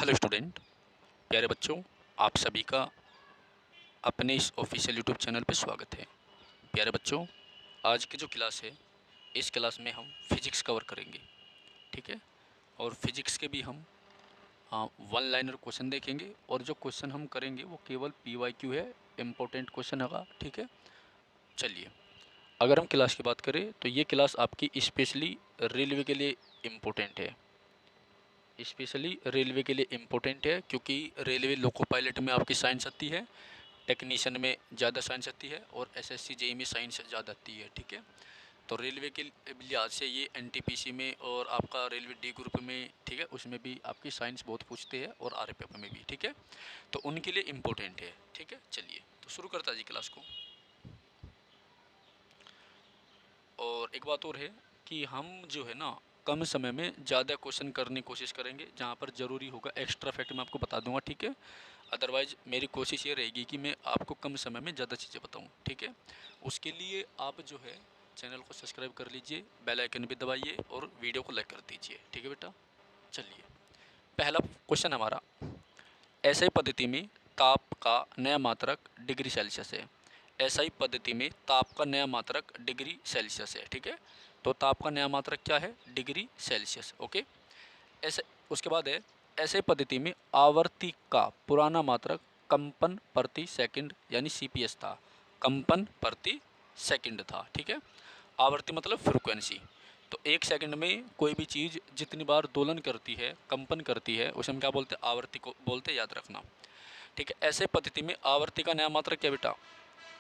Hello student, प्यारे बच्चों, आप सभी का अपने इस ऑफिशियल यूट्यूब चैनल पर स्वागत है। प्यारे बच्चों, आज की जो क्लास है, इस क्लास में हम फिजिक्स कवर करेंगे, ठीक है। और फिजिक्स के भी हम वन लाइनर क्वेश्चन देखेंगे और जो क्वेश्चन हम करेंगे वो केवल PYQ है, इम्पोर्टेंट क्वेश्चन होगा, ठीक है। चलिए, अगर हम क्लास की बात करें तो ये क्लास आपकी स्पेशली रेलवे के लिए इम्पोर्टेंट है। स्पेशली रेलवे के लिए इम्पोर्टेंट है क्योंकि रेलवे लोको पायलट में आपकी साइंस आती है, टेक्नीशियन में ज़्यादा साइंस आती है और SSC JEE में साइंस ज़्यादा आती है, ठीक है। तो रेलवे के लिहाज से ये NTPC में और आपका रेलवे D ग्रुप में, ठीक है, उसमें भी आपकी साइंस बहुत पूछते हैं और RPF में भी, ठीक है। तो उनके लिए इम्पोर्टेंट है, ठीक है। चलिए तो शुरू करता जी क्लास को। और एक बात और है कि हम जो है ना कम समय में ज़्यादा क्वेश्चन करने की कोशिश करेंगे, जहाँ पर ज़रूरी होगा एक्स्ट्रा फैक्ट मैं आपको बता दूंगा, ठीक है। अदरवाइज़ मेरी कोशिश ये रहेगी कि मैं आपको कम समय में ज़्यादा चीज़ें बताऊं, ठीक है। उसके लिए आप जो है चैनल को सब्सक्राइब कर लीजिए, बेल आइकन भी दबाइए और वीडियो को लाइक कर दीजिए, ठीक है बेटा। चलिए, पहला क्वेश्चन हमारा, एसआई पद्धति में ताप का नया मात्रक डिग्री सेल्सियस है। एसआई पद्धति में ताप का नया मात्रक डिग्री सेल्सियस है, ठीक है। तो ताप का नया मात्रक क्या है? Degree Celsius, okay. ऐसे उसके बाद है, ऐसे पद्धति में आवर्ती का पुराना मात्रक कंपन प्रति सेकंड यानी CPS था। कंपन प्रति सेकंड था, ठीक है। आवर्ती मतलब फ्रीक्वेंसी। तो एक सेकंड में कोई भी चीज़ जितनी बार दोलन करती है, कंपन करती है, उसे हम क्या बोलते हैं? आवर्ती को बोलते हैं, याद रखना, ठीक है। ऐसे पद्धति में आवर्ती का नया मात्रक क्या बेटा?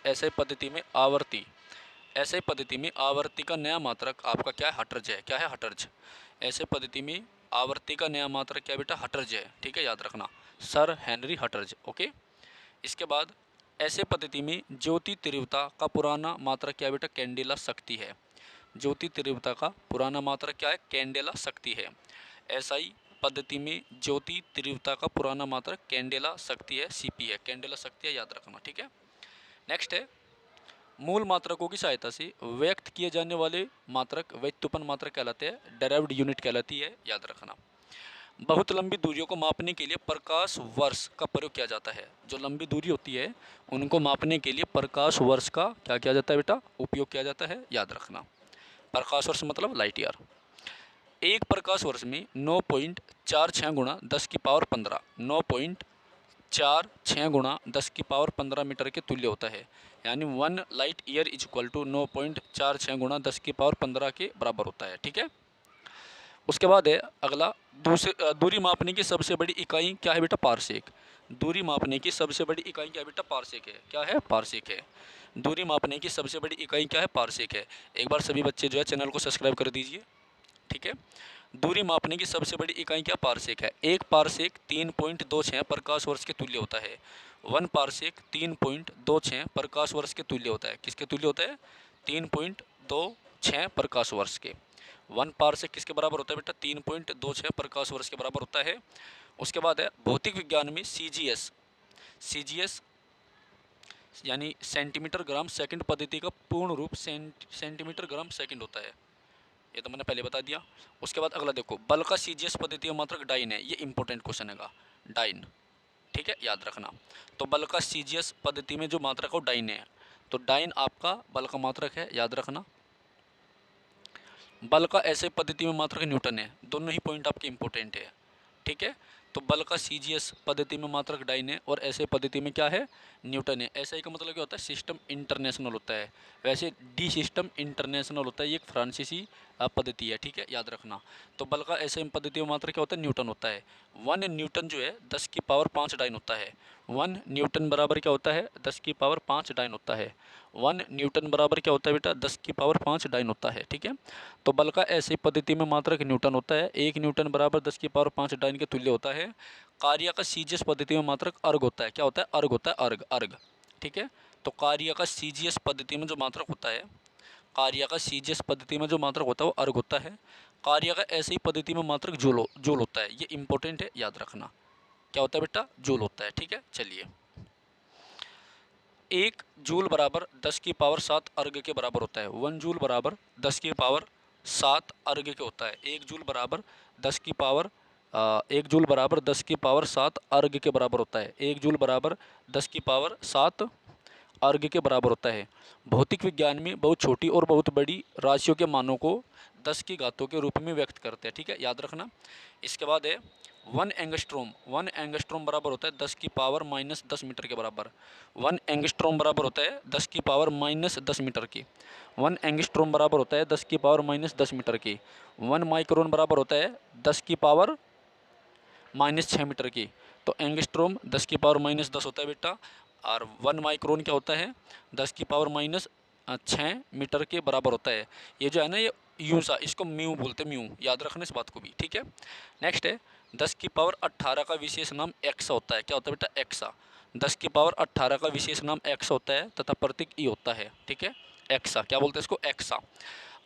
ऐसे पद्धति में आवर्ती, ऐसे पद्धति में आवर्ती का नया मात्रक आपका क्या है? हर्ट्ज है। क्या है? हर्ट्ज। ऐसे पद्धति में आवर्ती का नया मात्रक क्या बेटा? हर्ट्ज है, ठीक है, याद रखना, सर हेनरी हर्ट्ज, ओके। इसके बाद ऐसे पद्धति में ज्योति तीव्रता का पुराना मात्रक क्या बेटा? कैंडेला शक्ति है। ज्योति तीव्रता का पुराना मात्रक क्या है? कैंडेला शक्ति है। एसआई पद्धति में ज्योति तीव्रता का पुराना मात्रक कैंडेला शक्ति है, CP है, कैंडेला शक्ति है, याद रखना, ठीक है। नेक्स्ट है, मूल मात्रकों की सहायता से व्यक्त किए जाने वाले मात्रक व्युत्पन्न मात्रक कहलाते हैं, डेराइव्ड यूनिट कहलाती है, याद रखना। बहुत लंबी दूरियों को मापने के लिए प्रकाश वर्ष का प्रयोग किया जाता है। जो लंबी दूरी होती है उनको मापने के लिए प्रकाश वर्ष का क्या किया जाता है बेटा? उपयोग किया जाता है, याद रखना। प्रकाश वर्ष मतलब लाइट ईयर। एक प्रकाश वर्ष में 9.46 गुणा 10 की पावर 15, 9.46 गुणा 10 की पावर 15 मीटर के तुल्य होता है। यानी 1 light year is equal to 9.46 गुणा 10 की पावर 15 के बराबर होता है, ठीक है। उसके बाद है अगला, दूरी मापने की सबसे बड़ी इकाई क्या है बेटा? पारसेक। दूरी मापने की सबसे बड़ी इकाई क्या है बेटा? पारसेक है। क्या है? पारसेक है। दूरी मापने की सबसे बड़ी इकाई क्या है? पारसेक है। एक बार सभी बच्चे जो है चैनल को सब्सक्राइब कर दीजिए, ठीक है। दूरी मापने की सबसे बड़ी इकाई क्या? पारसेक है। एक पारसेक 3.26 प्रकाश वर्ष के तुल्य होता है। 1 पारसेक 3.26 प्रकाश वर्ष के तुल्य होता है। किसके तुल्य होता है? 3.26 प्रकाश वर्ष के। 1 पारसेक किसके बराबर होता है बेटा? 3.26 प्रकाश वर्ष के बराबर होता है। उसके बाद है, भौतिक विज्ञान में CGS यानी सेंटीमीटर ग्राम सेकंड पद्धति का पूर्ण रूप सेंटीमीटर ग्राम सेकंड होता है। ये तो मैंने पहले बता दिया। उसके बाद अगला देखो, बल का CGS पद्धति में मात्रक डाइन है। ये इंपॉर्टेंट क्वेश्चन है, डाइन, ठीक है, याद रखना। तो बल का CGS पद्धति में जो मात्रक है वो डाइन है। तो डाइन आपका बल का मात्रक है, याद रखना। बल का ऐसे पद्धति में मात्रक न्यूटन है। दोनों ही पॉइंट आपके इंपॉर्टेंट है, ठीक है। तो बल का CGS पद्धति में मात्रक डाइन है और ऐसे पद्धति में क्या है? न्यूटन है। ऐसा ही का मतलब क्या होता है? सिस्टम इंटरनेशनल होता है। वैसे डी सिस्टम इंटरनेशनल होता है, ये एक फ्रांसीसी पद्धति है, ठीक है, याद रखना। तो बल का ऐसे पद्धति में मात्रक क्या होता है? न्यूटन होता है। 1 न्यूटन जो है 10 की पावर 5 डाइन होता है। 1 न्यूटन बराबर क्या होता है? 10 की पावर 5 डाइन होता है। 1 न्यूटन बराबर क्या होता है बेटा? 10 की पावर 5 डाइन होता है, ठीक है। तो बल का ऐसी पद्धति में मात्रक न्यूटन होता है। 1 न्यूटन बराबर 10 की पावर 5 डाइन के तुल्य होता है। कार्य का CGS पद्धति में मात्रक अर्ग होता है। क्या होता है? अर्ग होता है, अर्ग, ठीक है। तो कार्य का CGS पद्धति में जो मात्रक होता है, कार्य का CGS पद्धति में जो मात्रक होता है वो अर्ग होता है। कार्य का ऐसी पद्धति में मात्रक जूल होता है। ये इंपॉर्टेंट है, याद रखना। क्या होता है बेटा? जूल होता है, ठीक है। चलिए, 1 जूल बराबर 10 की पावर 7 अर्ग के बराबर होता है। 1 जूल बराबर 10 की पावर 7 अर्ग के होता है। 1 जूल बराबर 10 की पावर 1 जूल बराबर 10 की पावर 7 अर्ग के बराबर होता है। 1 जूल बराबर 10 की पावर 7 अर्ग के बराबर होता है। भौतिक विज्ञान में बहुत छोटी और बहुत बड़ी राशियों के मानों को 10 की घातों के रूप में व्यक्त करते हैं, ठीक है, याद रखना। इसके बाद है 1 एंगस्ट्रोम बराबर होता है 10 की पावर -10 मीटर के बराबर। 1 एंगस्ट्रोम बराबर होता है 10 की पावर -10 मीटर की। 1 एंगस्ट्रोम बराबर होता है 10 की पावर -10 मीटर की। 1 माइक्रोन बराबर होता है 10 की पावर -6 मीटर की। तो एंगस्ट्रोम 10 की पावर -10 होता है बेटा, और 1 माइक्रोन क्या होता है 10 की पावर -6 मीटर के बराबर होता है। ये जो है ना, ये यूं सा, इसको म्यू बोलते हैं, म्यू, याद रखना इस बात को भी, ठीक है। नेक्स्ट है 10 की पावर 18 का विशेष नाम एक्सा होता है। क्या होता है बेटा? एक्सा। 10 की पावर 18 का विशेष नाम एक्स होता है तथा प्रतीक ई होता है, ठीक है। एक्सा, क्या बोलते हैं इसको? एक्सा।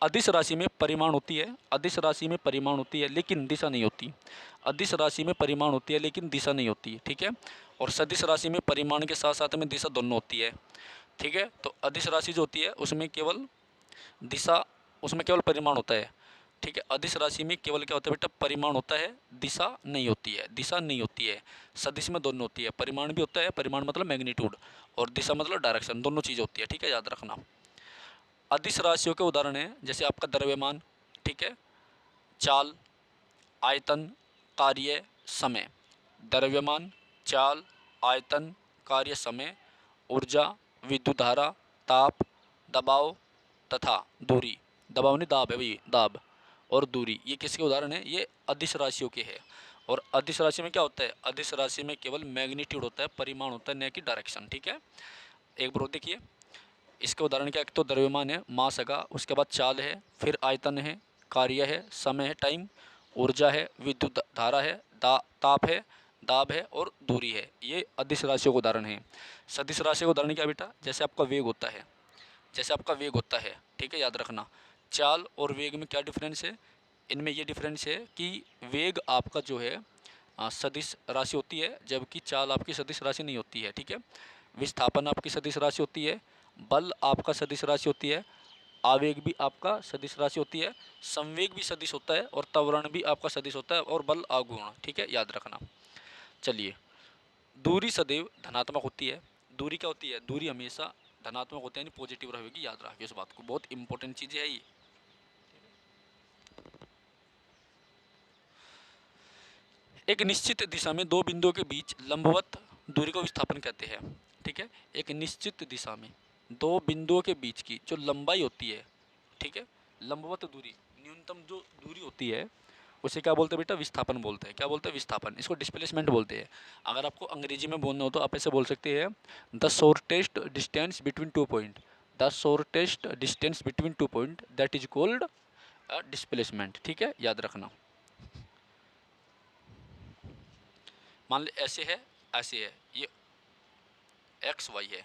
अदिश राशि में परिमाण होती है, अदिश राशि में परिमाण होती है लेकिन दिशा नहीं होती। अदिश राशि में परिमाण होती है लेकिन दिशा नहीं होती, ठीक है। और सदिश राशि में परिमाण के साथ साथ में दिशा दोनों होती है, ठीक है। तो अदिश राशि जो होती है उसमें केवल दिशा, उसमें केवल परिमाण होता है, ठीक है। अदिश राशि में केवल क्या होता है बेटा? परिमाण होता है, दिशा नहीं होती है, दिशा नहीं होती है। सदिश में दोनों होती है, परिमाण भी होता है, परिमाण मतलब मैग्नीट्यूड, और दिशा मतलब डायरेक्शन, दोनों चीज़ें होती है, ठीक है, याद रखना। अदिश राशियों के उदाहरण हैं जैसे आपका द्रव्यमान, ठीक है, चाल, आयतन, कार्य, समय। द्रव्यमान, चाल, आयतन, कार्य, समय, ऊर्जा, विद्युत धारा, ताप, दबाव तथा दूरी। दबाव नहीं, दाब है भाई, दाब और दूरी, ये किसके उदाहरण है? ये अदिश राशियों के हैं। और अदिश राशि में क्या होता है? अदिश राशि में केवल मैग्नीट्यूड होता है, परिमाण होता है, न कि डायरेक्शन, ठीक है। एक बार देखिए, इसके उदाहरण क्या? एक तो द्रव्यमान है, मास है, उसके बाद चाल है, फिर आयतन है, कार्य है, समय है, टाइम, ऊर्जा है, विद्युत धारा है, ताप है, दाब है और दूरी है। ये अदिश राशियों के उदाहरण हैं। सदिश राशि का उदाहरण क्या बेटा? जैसे आपका वेग होता है, जैसे आपका वेग होता है, ठीक है, याद रखना। चाल और वेग में क्या डिफरेंस है? इनमें ये डिफरेंस है कि वेग आपका जो है सदिश राशि होती है, जबकि चाल आपकी सदिश राशि नहीं होती है, ठीक है। विस्थापन आपकी सदिश राशि होती है, बल आपका सदिश राशि होती है, आवेग भी आपका सदिश राशि होती है, संवेग भी सदिश होता है, और त्वरण भी आपका सदिश होता है, और बल आगुण, ठीक है, याद रखना। चलिए, दूरी सदैव धनात्मक होती है। दूरी क्या होती है? दूरी हमेशा धनात्मक होती है, यानी पॉजिटिव रहेगी, याद रखिए इस बात को, बहुत इंपॉर्टेंट चीज़ है ये। एक निश्चित दिशा में दो बिंदुओं के बीच लंबवत दूरी को विस्थापन कहते हैं, ठीक है। एक निश्चित दिशा में दो बिंदुओं के बीच की जो लंबाई होती है, ठीक है, लंबवत दूरी, न्यूनतम जो दूरी होती है, उसे क्या बोलते हैं बेटा? विस्थापन बोलते हैं। क्या बोलते हैं? विस्थापन। इसको डिस्प्लेसमेंट बोलते हैं। अगर आपको अंग्रेजी में बोलना हो तो आप ऐसे बोल सकते हैं, the shortest distance between two point, the shortest distance between two point that is called displacement, ठीक है, याद रखना। मान ली ऐसे है, ऐसे है, ये एक्स वाई है,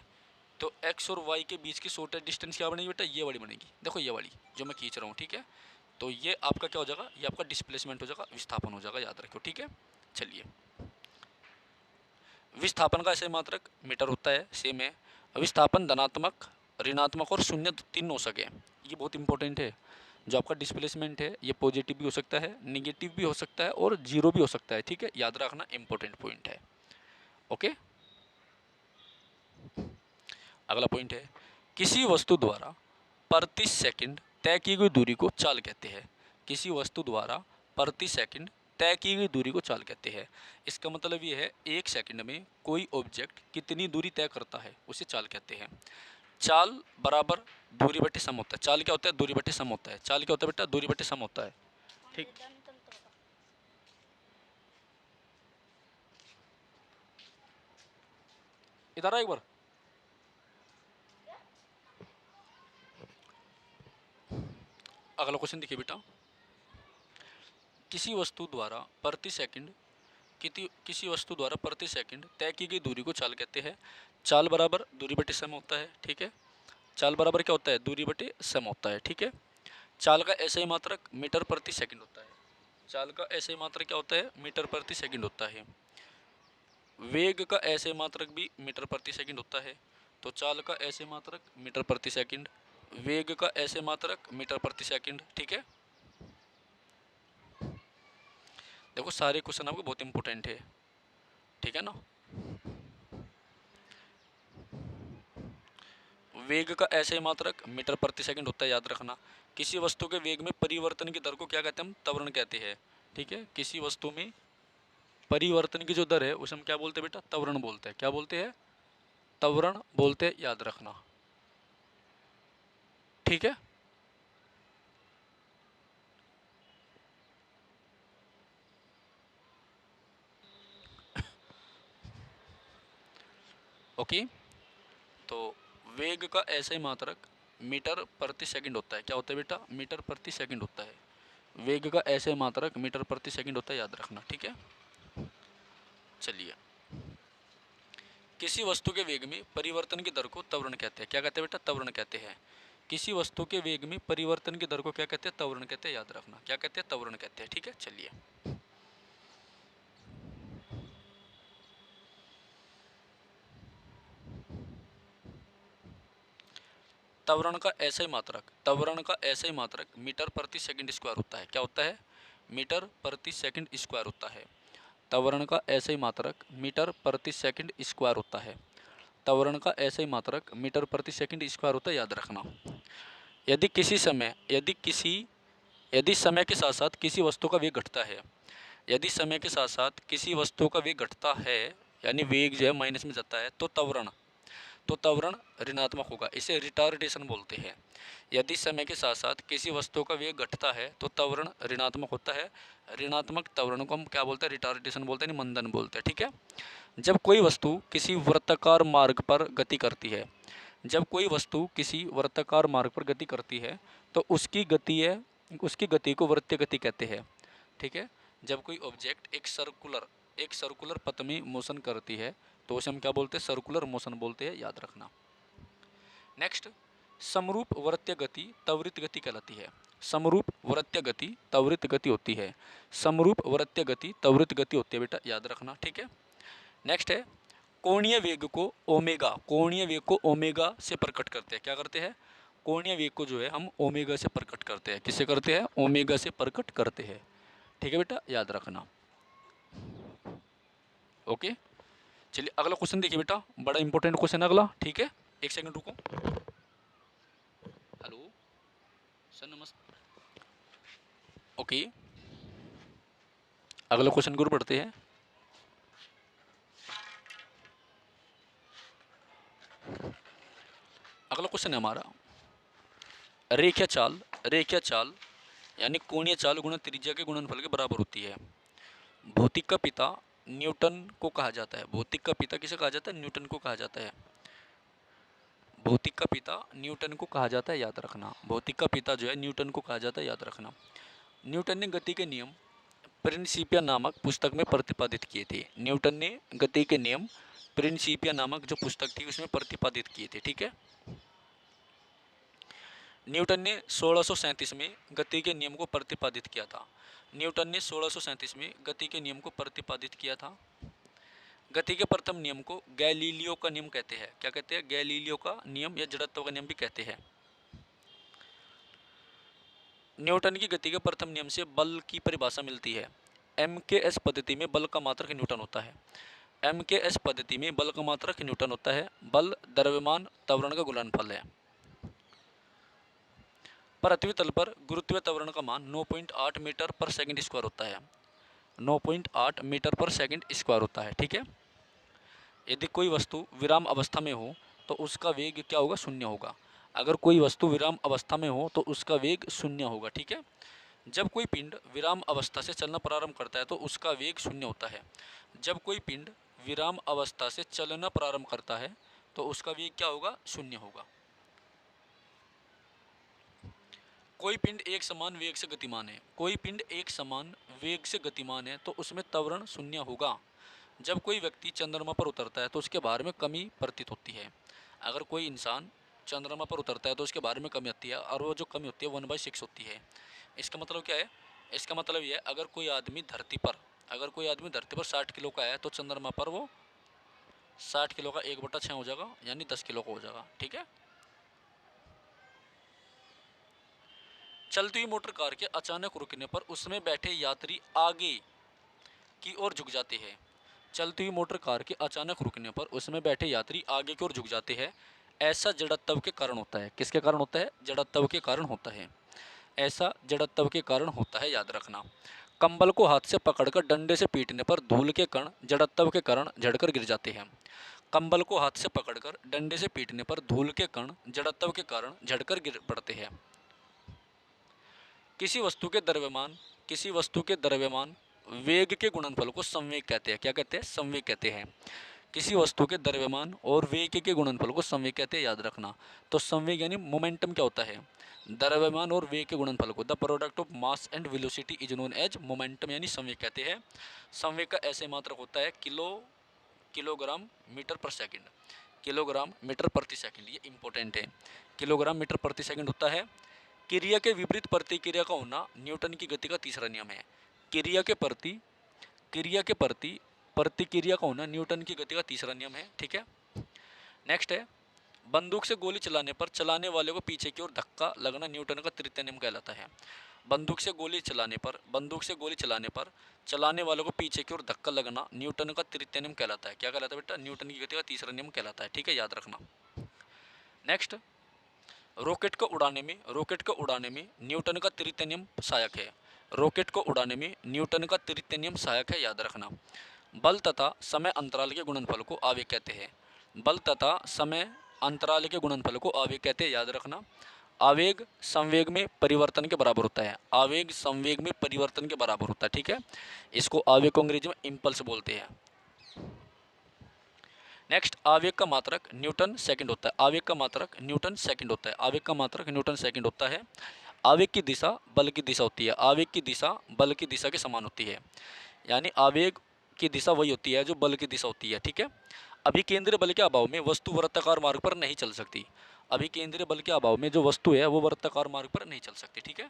तो एक्स और वाई के बीच की शॉर्टेस्ट डिस्टेंस क्या बनेगी बेटा? ये वाली बनेगी, देखो ये वाली जो मैं खींच रहा हूँ, ठीक है। तो ये आपका क्या हो जाएगा? ये आपका डिस्प्लेसमेंट हो जाएगा, विस्थापन हो जाएगा, याद रखो, ठीक है। चलिए, विस्थापन का ऐसे मात्रक मीटर होता है, सेम है। विस्थापन धनात्मक, ऋणात्मक और शून्य तीन हो सके, ये बहुत इंपॉर्टेंट है। जो आपका डिस्प्लेसमेंट है ये पॉजिटिव भी हो सकता है, निगेटिव भी हो सकता है और जीरो भी हो सकता है, ठीक है, याद रखना, इंपॉर्टेंट पॉइंट है। ओके, अगला पॉइंट है, किसी वस्तु द्वारा प्रति सेकंड तय की गई दूरी को चाल कहते हैं। किसी वस्तु द्वारा प्रति सेकंड तय की गई दूरी को चाल कहते हैं। इसका मतलब ये है, एक सेकंड में कोई ऑब्जेक्ट कितनी दूरी तय करता है उसे चाल कहते हैं। चाल बराबर दूरी बटे सम होता है। चाल क्या होता है? दूरी बटे सम होता है। चाल क्या होता है बेटा? दूरी बटे सम होता है, ठीक। इधर आ एक बार। अगला क्वेश्चन देखिए बेटा, किसी वस्तु द्वारा प्रति सेकंड किसी वस्तु द्वारा प्रति सेकंड तय की गई दूरी को चाल कहते हैं। चाल बराबर दूरी बटे सम होता है, ठीक है। चाल बराबर क्या होता है? दूरी बटे सम होता है, ठीक है। चाल का ऐसे ही मात्रक मीटर प्रति सेकंड होता है। चाल का ऐसे ही मात्रक क्या होता है? मीटर प्रति सेकंड होता है। वेग का ऐसे मात्रक भी मीटर प्रति सेकंड होता है। तो चाल का ऐसे मात्रक मीटर प्रति सेकंड, वेग का ऐसे मात्रक मीटर प्रति सेकंड, ठीक है। देखो सारे क्वेश्चन आपको बहुत इंपॉर्टेंट है, ठीक है ना। वेग का ऐसे मात्रक मीटर प्रति सेकंड होता है, याद रखना। किसी वस्तु के वेग में परिवर्तन की दर को क्या कहते हैं, हम त्वरण कहते हैं, ठीक है। किसी वस्तु में परिवर्तन की जो दर है उसे हम क्या बोलते हैं बेटा, त्वरण बोलते हैं। क्या बोलते हैं, त्वरण बोलते हैं, याद रखना, ठीक है। ओके, तो वेग का ऐसे मात्रक मीटर प्रति सेकंड होता है। क्या होता है बेटा, मीटर प्रति सेकंड होता है। वेग का ऐसे मात्रक मीटर प्रति सेकंड होता है, याद रखना, ठीक है। चलिए, किसी वस्तु के वेग में परिवर्तन की दर को त्वरण कहते हैं। क्या कहते हैं बेटा, त्वरण कहते हैं। किसी वस्तु के वेग में परिवर्तन की दर को क्या कहते हैं, त्वरण कहते हैं, याद रखना। क्या कहते हैं, त्वरण कहते हैं, ठीक है। चलिए, त्वरण का ऐसा ही मात्रक, त्वरण का ऐसा ही मात्रक मीटर प्रति सेकंड स्क्वायर होता है। क्या होता है, मीटर प्रति सेकंड स्क्वायर होता है। त्वरण का ऐसा ही मात्रक मीटर प्रति सेकंड स्क्वायर होता है। त्वरण का ऐसा ही मात्रक मीटर प्रति सेकंड स्क्वायर होता है, याद रखना। यदि किसी समय यदि समय के साथ साथ किसी वस्तु का वेग घटता है, यदि समय के साथ साथ किसी वस्तु का वेग घटता है, यानी वेग जो है माइनस में जाता है, तो त्वरण ऋणात्मक होगा। इसे रिटार्डेशन बोलते हैं। यदि समय के साथ साथ किसी वस्तु का वेग घटता है तो त्वरण ऋणात्मक होता है। ऋणात्मक त्वरण को हम क्या बोलते हैं, रिटार्डेशन बोलते हैं, यानी मंदन बोलते हैं, ठीक है। जब कोई वस्तु किसी वृत्ताकार मार्ग पर गति करती है, जब कोई वस्तु किसी वृत्ताकार मार्ग पर गति करती है तो उसकी गति को वृत्तीय गति कहते हैं, ठीक है। जब कोई ऑब्जेक्ट एक सर्कुलर पथ में मोशन करती है तो उसे हम क्या बोलते हैं, सर्कुलर मोशन बोलते हैं, याद रखना। नेक्स्ट, समरूप वृत्तीय गति त्वरित गति कहलाती है। समरूप वृत्तीय गति त्वरित गति होती है। समरूप वृत्तीय गति त्वरित गति होती है बेटा, याद रखना, ठीक है। नेक्स्ट है, कोणीय वेग को ओमेगा से प्रकट करते हैं। क्या करते हैं, कोणीय वेग को जो है हम ओमेगा से प्रकट करते हैं। किससे करते हैं, ओमेगा से प्रकट करते हैं, ठीक है बेटा, याद रखना। ओके, चलिए अगला क्वेश्चन देखिए बेटा, बड़ा इंपॉर्टेंट क्वेश्चन है अगला, ठीक है। एक सेकंड रुको। हेलो सर, नमस्ते। ओके, अगला क्वेश्चन की ओर बढ़ते हैं। अगला क्वेश्चन है हमारा, रेखीय चाल, रेखीय चाल यानी कोणीय चाल गुणा त्रिज्या के गुणनफल के बराबर होती है। भौतिक का पिता न्यूटन को कहा जाता है। भौतिक का पिता किसे कहा जाता है, न्यूटन को कहा जाता है। भौतिक का पिता न्यूटन को कहा जाता है, याद रखना। भौतिक का पिता जो है न्यूटन को कहा जाता है, याद रखना। न्यूटन ने गति के नियम प्रिंसिपिया नामक पुस्तक में प्रतिपादित किए थे। न्यूटन ने गति के नियम प्रिंसिपिया नामक जो पुस्तक थी उसमें प्रतिपादित किए थे, ठीक है। न्यूटन ने 1637 में गति के नियम को प्रतिपादित किया था। न्यूटन ने 1637 में गति के नियम को प्रतिपादित किया था। गति के प्रथम नियम को गैलीलियो का नियम कहते हैं। क्या कहते हैं, गैलीलियो का नियम या जड़त्व का नियम भी कहते हैं। न्यूटन की गति के प्रथम नियम से बल की परिभाषा मिलती है। MKS पद्धति में बल का मात्रक न्यूटन होता है। MKS पद्धति में बल का मात्रक न्यूटन होता है। बल द्रव्यमान त्वरण का गुणनफल है। पृथ्वी तल पर गुरुत्वीय त्वरण का मान 9.8 मीटर पर सेकंड स्क्वायर होता है। 9.8 मीटर पर सेकंड स्क्वायर होता है, ठीक है। यदि कोई वस्तु विराम अवस्था में हो तो उसका वेग क्या होगा, शून्य होगा। अगर कोई वस्तु विराम अवस्था में हो तो उसका वेग शून्य होगा, ठीक है। जब कोई पिंड विराम अवस्था से चलना प्रारंभ करता है तो उसका वेग शून्य होता है। जब कोई पिंड विराम अवस्था से चलना प्रारंभ करता है तो उसका वेग क्या होगा, शून्य होगा। कोई पिंड एक समान वेग से गतिमान है, कोई पिंड एक समान वेग से गतिमान है तो उसमें त्वरण शून्य होगा। जब कोई व्यक्ति चंद्रमा पर उतरता है तो उसके भार में कमी प्रतीत होती है। अगर कोई इंसान चंद्रमा पर उतरता है तो उसके बारे में कमी आती है, और वो जो कमी होती है 1/6 होती है। इसका मतलब क्या है, इसका मतलब ये है, अगर कोई आदमी धरती पर 60 किलो का है तो चंद्रमा पर वो 60 किलो का 1/6 हो जाएगा, यानी 10 किलो का हो जाएगा, ठीक है। चलती हुई मोटर कार के अचानक रुकने पर उसमें बैठे यात्री आगे की ओर झुक जाते हैं। चलती हुई मोटर कार के अचानक रुकने पर उसमें बैठे यात्री आगे की ओर झुक जाते हैं। ऐसा जड़त्व के कारण होता है। किसके कारण होता है? जड़त्व के कारण होता है। ऐसा जड़त्व के कारण होता है, याद रखना। कंबल को हाथ से पकड़कर डंडे से पीटने पर धूल के कण जड़त्व के कारण झड़कर गिर जाते हैं। कंबल को हाथ से पकड़कर डंडे से पीटने पर धूल के कण जड़त्व के कारण झड़कर गिर पड़ते हैं। किसी वस्तु के द्रव्यमान वेग के गुणनफल को संवेग कहते हैं। क्या कहते हैं? संवेग कहते हैं। किसी वस्तु के द्रव्यमान और वेग के गुणनफल को संवेग कहते हैं, याद रखना। तो संवेग यानी मोमेंटम क्या होता है? द्रव्यमान और वेग के गुणनफल को, the product of mass and velocity is known as momentum, यानी संवेग कहते हैं। संवेग का ऐसे मात्रक होता है किलोग्राम मीटर पर सेकंड। किलोग्राम मीटर प्रति सेकंड, ये इंपॉर्टेंट है। किलोग्राम मीटर प्रति सेकंड होता है। क्रिया के विपरीत प्रतिक्रिया का होना न्यूटन की गति का तीसरा नियम है। क्रिया के प्रति प्रतिक्रिया का होना न्यूटन की गति का तीसरा नियम है। ठीक है, नेक्स्ट है, बंदूक से गोली चलाने पर चलाने वाले को पीछे की ओर धक्का लगना न्यूटन का तृतीय नियम कहलाता है। बंदूक से गोली चलाने पर चलाने वाले को पीछे की ओर धक्का लगना न्यूटन का तृतीय नियम कहलाता है। क्या कहलाता है बेटा? न्यूटन की गति का तीसरा नियम कहलाता है। ठीक है, याद रखना। नेक्स्ट, रॉकेट को उड़ाने में न्यूटन का तृतीय नियम सहायक है। रॉकेट को उड़ाने में न्यूटन का तृतीय नियम सहायक है, याद रखना। बल तथा समय अंतराल के गुणनफल को आवेग कहते हैं। बल तथा समय अंतराल के गुणनफल को आवेग कहते हैं, याद रखना। आवेग संवेग में परिवर्तन के बराबर होता है। आवेग संवेग में परिवर्तन के बराबर होता है। ठीक है, इसको आवेग को अंग्रेजी में इम्पल्स बोलते हैं। नेक्स्ट, आवेग का मात्रक न्यूटन सेकंड होता है। आवेग का मात्रक न्यूटन सेकंड होता है। आवेग का मात्रक न्यूटन सेकंड होता है। आवेग की दिशा बल की दिशा होती है। आवेग की दिशा बल की दिशा के समान होती है, यानी आवेग की दिशा वही होती है जो बल की दिशा होती है। ठीक है, अभिकेंद्रीय बल के अभाव में वस्तु वृत्ताकार मार्ग पर नहीं चल सकती। अभिकेंद्रीय बल के अभाव में जो वस्तु है वो वृत्ताकार मार्ग पर नहीं चल सकती। ठीक है।